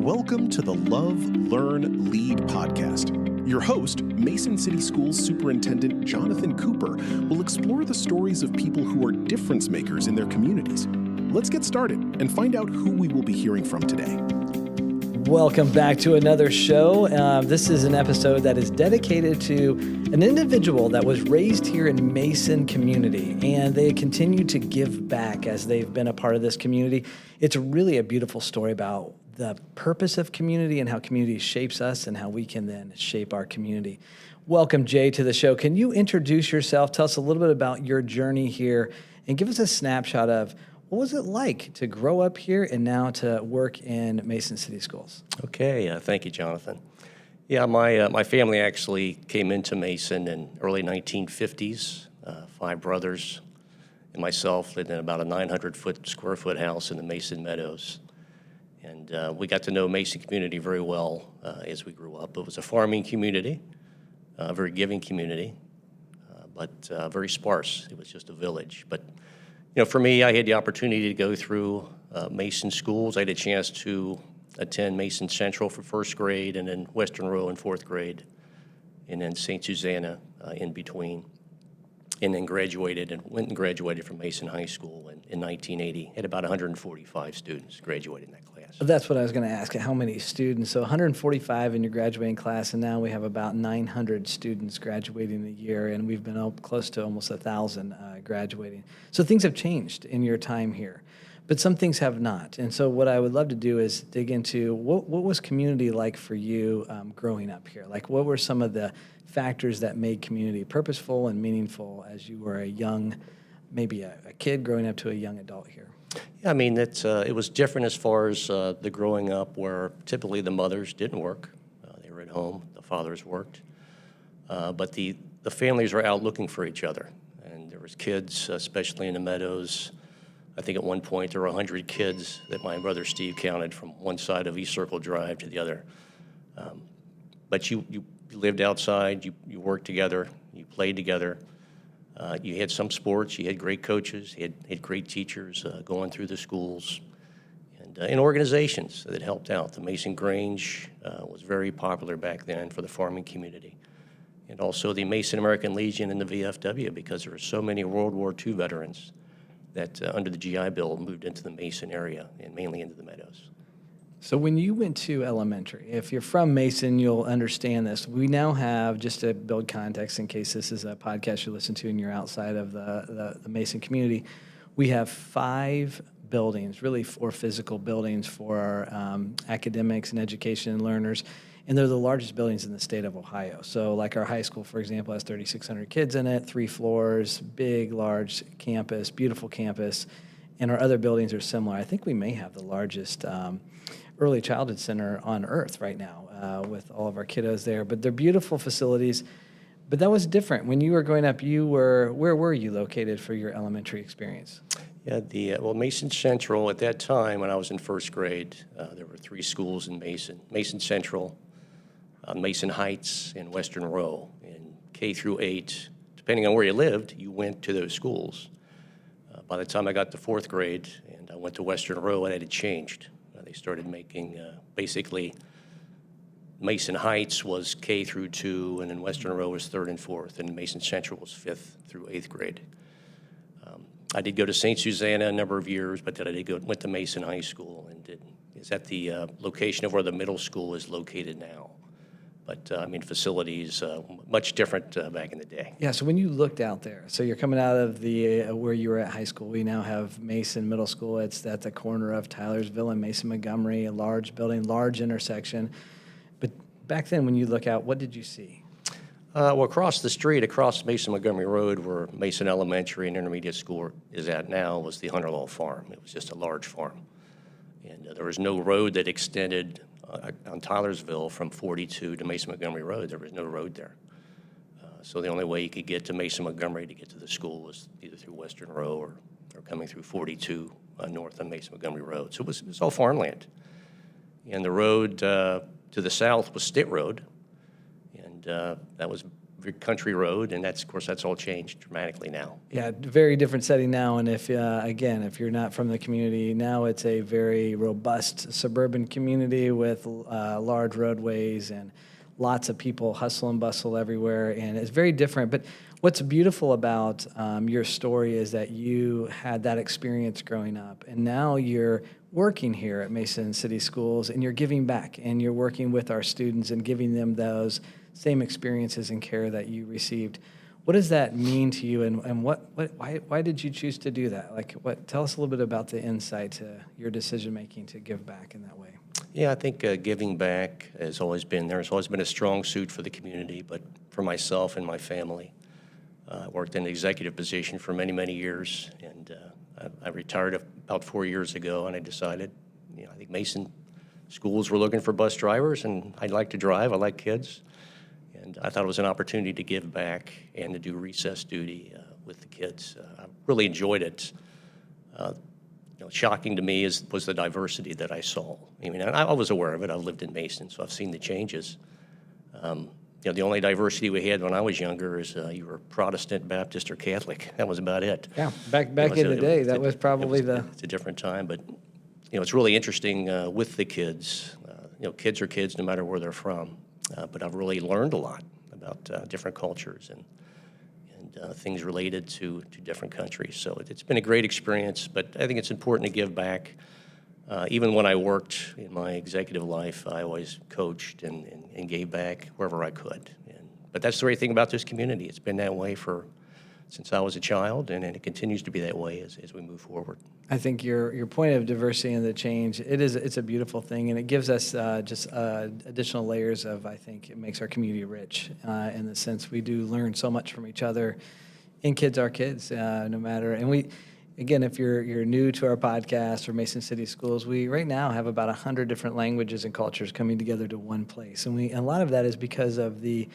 Welcome to the Love, Learn, Lead podcast. Your host, Mason City Schools Superintendent Jonathan Cooper, will explore the stories of people who are difference makers in their communities. Let's get started and find out who we will be hearing from today. Welcome back to another show. This is an episode that is dedicated to an individual that was raised here in Mason community, and they continue to give back as they've been a part of this community. It's really a beautiful story about the purpose of community and how community shapes us and how we can then shape our community. Welcome, Jay, to the show. Can you introduce yourself? Tell us a little bit about your journey here and give us a snapshot of what was it like to grow up here and now to work in Mason City Schools? Okay, thank you, Jonathan. Yeah, my family actually came into Mason in early 1950s. 5 brothers and myself lived in about a 900 square foot house in the Mason Meadows. And we got to know Mason community very well as we grew up. It was a farming community, a very giving community, but very sparse. It was just a village. But you know, for me, I had the opportunity to go through Mason schools. I had a chance to attend Mason Central for first grade, and then Western Row in 4th grade, and then St. Susanna in between, and then went and graduated from Mason High School in 1980. Had about 145 students graduated in that class. That's what I was going to ask. How many students? So 145 in your graduating class, and now we have about 900 students graduating a year, and we've been up close to almost 1,000 graduating. So things have changed in your time here, but some things have not. And so what I would love to do is dig into what was community like for you growing up here? Like, what were some of the factors that made community purposeful and meaningful as you were a young, maybe a kid growing up to a young adult here? Yeah, I mean, it was different as far as the growing up, where typically the mothers didn't work. They were at home. The fathers worked. But the families were out looking for each other. And there was kids, especially in the Meadows. I think at one point there were 100 kids that my brother Steve counted from one side of East Circle Drive to the other. But you lived outside. You worked together. You played together. You had some sports, you had great coaches, you had great teachers going through the schools, and organizations that helped out. The Mason Grange was very popular back then for the farming community, and also the Mason American Legion and the VFW, because there were so many World War II veterans that under the GI Bill moved into the Mason area and mainly into the Meadows. So when you went to elementary, if you're from Mason, you'll understand this. We now have, just to build context in case this is a podcast you listen to and you're outside of the Mason community, we have 5 buildings, really 4 physical buildings for our academics and education and learners, and they're the largest buildings in the state of Ohio. So like our high school, for example, has 3,600 kids in it, 3 floors, big, large campus, beautiful campus, and our other buildings are similar. I think we may have the largest early childhood center on earth right now with all of our kiddos there. But they're beautiful facilities. But that was different. When you were growing up, where were you located for your elementary experience? Yeah, Mason Central, at that time when I was in first grade, there were 3 schools in Mason. Mason Central, Mason Heights, and Western Row. And K through 8, depending on where you lived, you went to those schools. By the time I got to 4th grade and I went to Western Row, it had changed. They started making basically Mason Heights was K through 2, and then Western Row was 3rd and 4th, and Mason Central was 5th through 8th grade. I did go to St. Susanna a number of years, but then went to Mason High School and is at the location of where the middle school is located now. But, facilities, much different back in the day. Yeah, so when you looked out there, so you're coming out of the where you were at high school. We now have Mason Middle School. It's at the corner of Tylersville and Mason Montgomery, a large building, large intersection. But back then, when you look out, what did you see? Across the street, across Mason Montgomery Road, where Mason Elementary and Intermediate School is at now, was the Hunter Law Farm. It was just a large farm. And there was no road that extended on Tylersville from 42 to Mason Montgomery Road. There was no road there. So the only way you could get to Mason Montgomery to get to the school was either through Western Row or coming through 42 north on Mason Montgomery Road. So it was all farmland. And the road to the south was Stitt Road, and that was country road, and of course, that's all changed dramatically now. Yeah, very different setting now. And if again, if you're not from the community, now it's a very robust suburban community with large roadways and lots of people, hustle and bustle everywhere, and it's very different. But what's beautiful about your story is that you had that experience growing up, and now you're working here at Mason City Schools, and you're giving back, and you're working with our students and giving them those same experiences and care that you received. What does that mean to you, and why did you choose to do that? Tell us a little bit about the insight to your decision making to give back in that way. Yeah, I think giving back has always been there. It's always been a strong suit for the community, but for myself and my family. I worked in an executive position for many, many years, and I retired about 4 years ago, and I decided, I think Mason schools were looking for bus drivers, and I'd like to drive. I like kids, and I thought it was an opportunity to give back and to do recess duty with the kids. I really enjoyed it. Shocking to me was the diversity that I saw. I mean, I was aware of it. I've lived in Mason, so I've seen the changes. The only diversity we had when I was younger is you were Protestant, Baptist, or Catholic. That was about it. Yeah, back in the day, that was probably It's a different time, but it's really interesting with the kids. Kids are kids no matter where they're from. But I've really learned a lot about different cultures and things related to different countries. So it's been a great experience, but I think it's important to give back. Even when I worked in my executive life, I always coached and gave back wherever I could. But that's the great thing about this community. It's been that way since I was a child, and it continues to be that way as we move forward. I think your point of diversity and the change, it's a beautiful thing, and it gives us just additional layers of, I think, it makes our community rich in the sense we do learn so much from each other, and kids are kids, no matter, and we, again, if you're new to our podcast or Mason City Schools, we right now have about 100 different languages and cultures coming together to one place, and a lot of that is because of the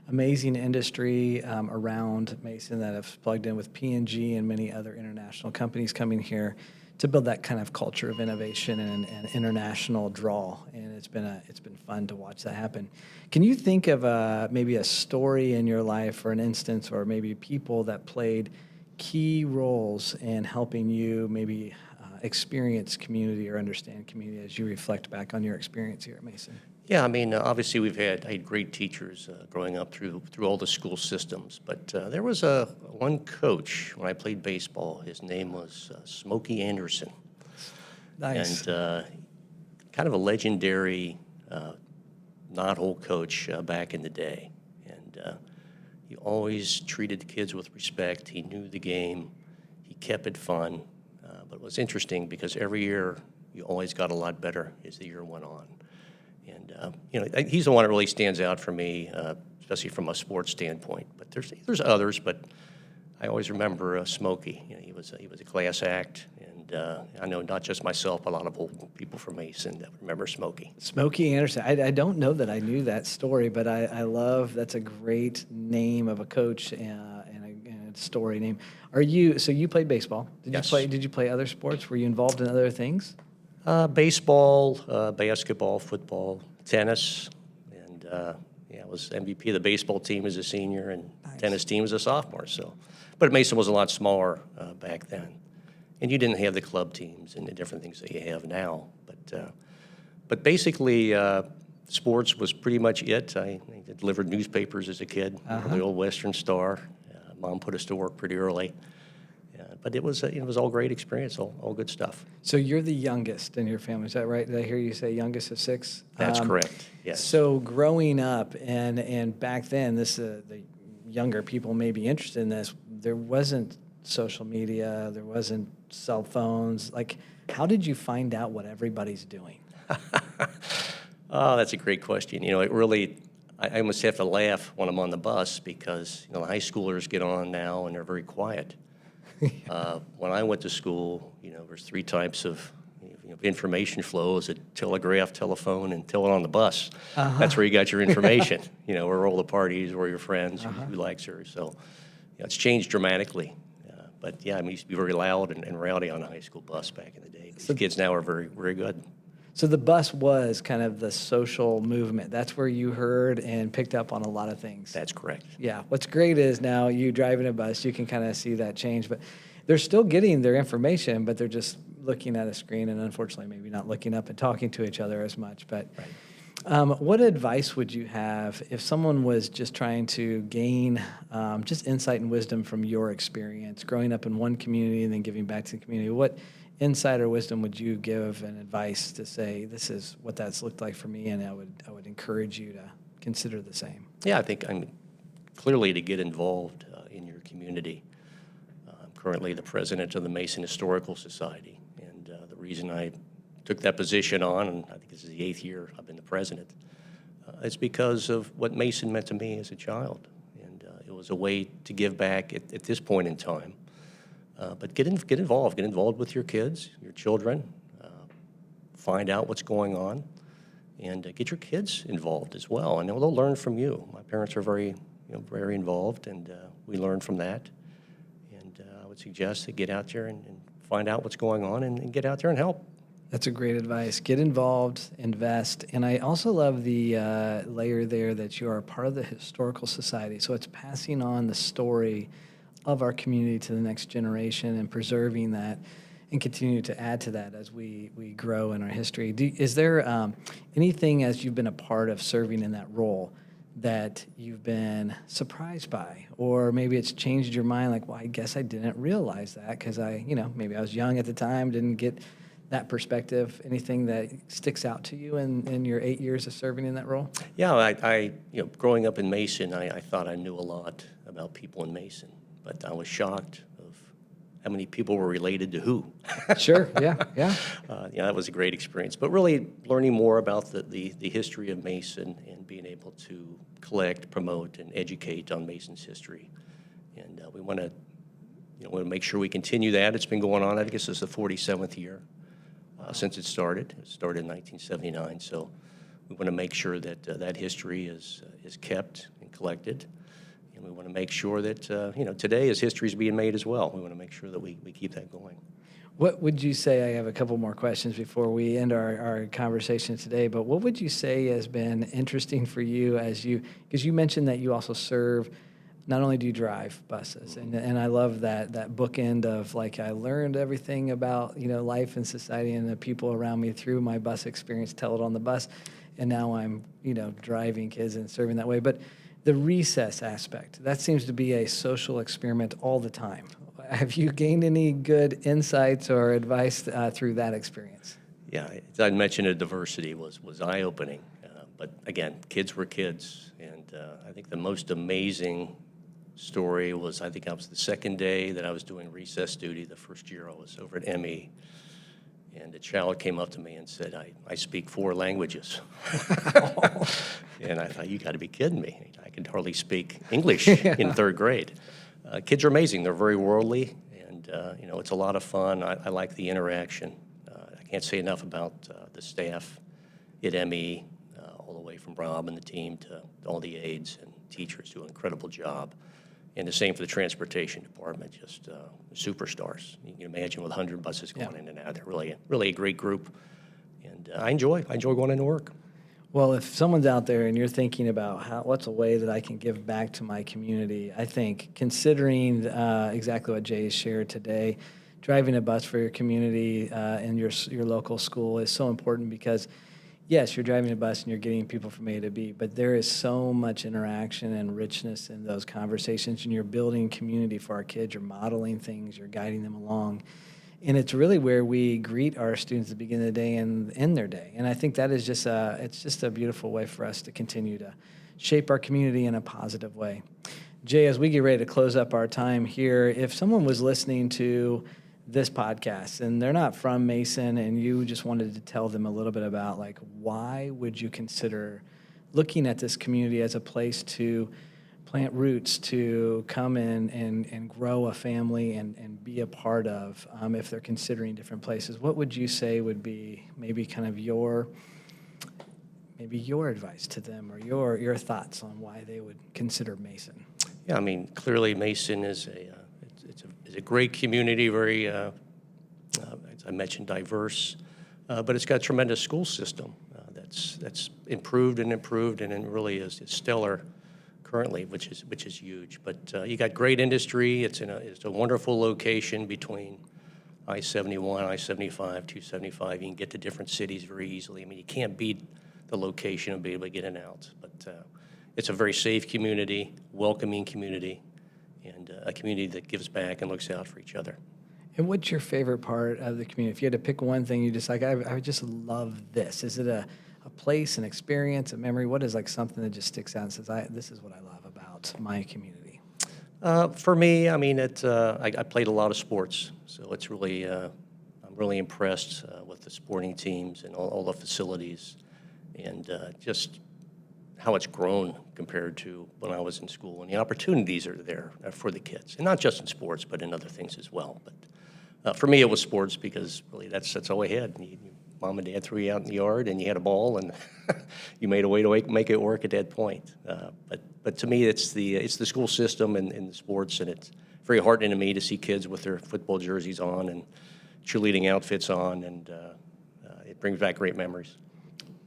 amazing industry around Mason that have plugged in with P&G and many other international companies coming here to build that kind of culture of innovation and international draw. And it's been fun to watch that happen. Can you think of maybe a story in your life or an instance or maybe people that played key roles in helping you maybe experience community or understand community as you reflect back on your experience here at Mason? Yeah, I mean, obviously I had great teachers growing up through all the school systems, but there was one coach when I played baseball. His name was Smokey Anderson. Nice. And kind of a legendary knot-hole coach back in the day. And he always treated the kids with respect. He knew the game. He kept it fun. But it was interesting because every year you always got a lot better as the year went on. And he's the one that really stands out for me, especially from a sports standpoint. But there's others, but I always remember Smokey. He was a class act, and I know not just myself, but a lot of old people from Mason that remember Smokey. Smokey Anderson. I don't know that I knew that story, but I love that's a great name of a coach and a story name. So you played baseball? Yes. Did you play other sports? Were you involved in other things? Baseball, basketball, football, tennis, and I was MVP of the baseball team as a senior and tennis team as a sophomore. But Mason was a lot smaller back then, and you didn't have the club teams and the different things that you have now. But basically, sports was pretty much it. I delivered newspapers as a kid, the old Western Star. Mom put us to work pretty early. But it was all great experience, all good stuff. So you're the youngest in your family, is that right? Did I hear you say youngest of 6? That's correct, yes. So growing up, and back then, the younger people may be interested in this, there wasn't social media, there wasn't cell phones. Like, how did you find out what everybody's doing? Oh, that's a great question. It really, I almost have to laugh when I'm on the bus because, the high schoolers get on now and they're very quiet. When I went to school, there's 3 types of information flows: a telegraph, telephone, and tell it on the bus. That's where you got your information. Where all the parties, where your friends, who likes her. So, it's changed dramatically. But yeah, I used to be very loud and rowdy on a high school bus back in the day. These kids now are very, very good. So the bus was kind of the social movement. That's where you heard and picked up on a lot of things. That's correct. Yeah. What's great is now you driving a bus, you can kind of see that change. But they're still getting their information, but they're just looking at a screen and unfortunately maybe not looking up and talking to each other as much. But what advice would you have if someone was just trying to gain just insight and wisdom from your experience growing up in one community and then giving back to the community? What insight or wisdom would you give and advice to say, this is what that's looked like for me, and I would encourage you to consider the same? Yeah, I think clearly to get involved in your community. I'm currently the president of the Mason Historical Society, and the reason I took that position on, and I think this is the 8th year I've been the president, is because of what Mason meant to me as a child. And it was a way to give back at this point in time. But get involved with your kids, your children, find out what's going on, and get your kids involved as well. And they'll learn from you. My parents are very involved, and we learn from that. And I would suggest that get out there and find out what's going on and get out there and help. That's a great advice. Get involved, invest. And I also love the layer there that you are a part of the Historical Society. So it's passing on the story of our community to the next generation and preserving that and continue to add to that as we grow in our history. Is there anything as you've been a part of serving in that role that you've been surprised by, or maybe it's changed your mind, like, well, I guess I didn't realize that because maybe I was young at the time, didn't get that perspective? Anything that sticks out to you in your 8 years of serving in that role? Yeah, I growing up in Mason, I thought I knew a lot about people in Mason, but I was shocked of how many people were related to who. Sure, yeah. That was a great experience. But really learning more about the history of Mason and being able to collect, promote, and educate on Mason's history. And we want to make sure we continue that. It's been going on, I think this is the 47th year since it started. It started in 1979, so we want to make sure that that history is kept and collected. And we want to make sure that, today as history is being made as well, we want to make sure that we keep that going. What would you say, I have a couple more questions before we end our conversation today, but what would you say has been interesting for you because you mentioned that you also serve, not only do you drive buses, and I love that bookend of, like, I learned everything about, life and society and the people around me through my bus experience, tell it on the bus, and now I'm, driving kids and serving that way. But the recess aspect, that seems to be a social experiment all the time. Have you gained any good insights or advice through that experience? Yeah, as I mentioned, the diversity was eye-opening. But again, kids were kids. And I think the most amazing story was, I think I was the second day that I was doing recess duty. The first year I was over at ME. And a child came up to me and said, I speak 4 languages. And I thought, you got to be kidding me. I can hardly speak English in 3rd grade. Kids are amazing. They're very worldly, and it's a lot of fun. I like the interaction. I can't say enough about the staff at ME, all the way from Rob and the team to all the aides and teachers do an incredible job. And the same for the transportation department, just superstars. You can imagine with 100 buses going in and out. They're really a great group, and I enjoy going into work. Well, if someone's out there and you're thinking about what's a way that I can give back to my community, I think considering exactly what Jay shared today, driving a bus for your community in your local school is so important because, yes, you're driving a bus and you're getting people from A to B, but there is so much interaction and richness in those conversations, and you're building community for our kids. You're modeling things. You're guiding them along. And it's really where we greet our students at the beginning of the day and end their day. And I think that is it's just a beautiful way for us to continue to shape our community in a positive way. Jay, as we get ready to close up our time here, if someone was listening to this podcast and they're not from Mason and you just wanted to tell them a little bit about, like, why would you consider looking at this community as a place to plant roots, to come in and grow a family and be a part of, if they're considering different places, what would you say would be maybe kind of your advice to them, or your thoughts on why they would consider Mason? Yeah, clearly Mason is a great community, very, as I mentioned, diverse. but it's got a tremendous school system that's improved and improved, and it really is stellar currently, which is huge. But you got great industry. It's a wonderful location between I-71, I-75, 275. You can get to different cities very easily. I mean, you can't beat the location and be able to get in and out. But it's a very safe community, welcoming community, and a community that gives back and looks out for each other. And what's your favorite part of the community? If you had to pick one thing you just like, I just love this. Is it a place, an experience, a memory? What is like something that just sticks out and says, this is what I love about my community? For me, I mean, I played a lot of sports, so it's really, I'm really impressed with the sporting teams and all the facilities, and just how it's grown compared to when I was in school, and the opportunities are there for the kids, and not just in sports, but in other things as well. But for me, it was sports because really that's all I had. Mom and Dad threw you out in the yard, and you had a ball, and you made a way to make it work at that point. But to me, it's the school system and the sports, and it's very heartening to me to see kids with their football jerseys on and cheerleading outfits on, and it brings back great memories.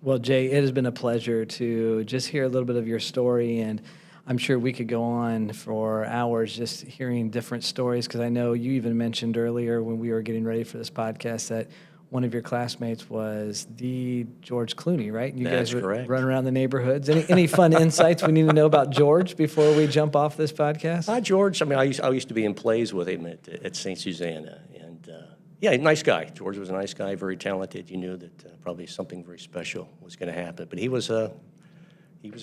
Well, Jay, it has been a pleasure to just hear a little bit of your story, and I'm sure we could go on for hours just hearing different stories, because I know you even mentioned earlier when we were getting ready for this podcast that one of your classmates was the George Clooney, right? You That's guys would correct. run around the neighborhoods. Any fun insights we need to know about George before we jump off this podcast? George, I mean, I used to be in plays with him at St. Susanna, and yeah, nice guy. George was a nice guy, very talented. You knew that probably something very special was going to happen, but he was a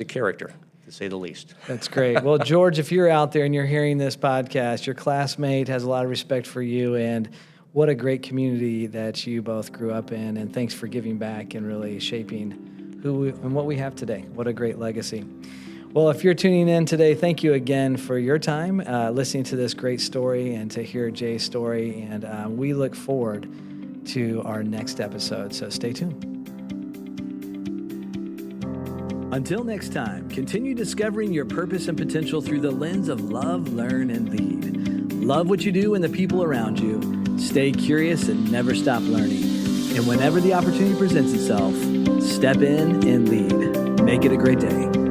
character, to say the least. That's great. Well, George, if you're out there and you're hearing this podcast, your classmate has a lot of respect for you, and what a great community that you both grew up in, and thanks for giving back and really shaping who and what we have today. What a great legacy. Well, if you're tuning in today, thank you again for your time listening to this great story and to hear Jay's story, and we look forward to our next episode, so stay tuned. Until next time, continue discovering your purpose and potential through the lens of love, learn, and lead. Love what you do and the people around you. Stay curious and never stop learning. And whenever the opportunity presents itself, step in and lead. Make it a great day.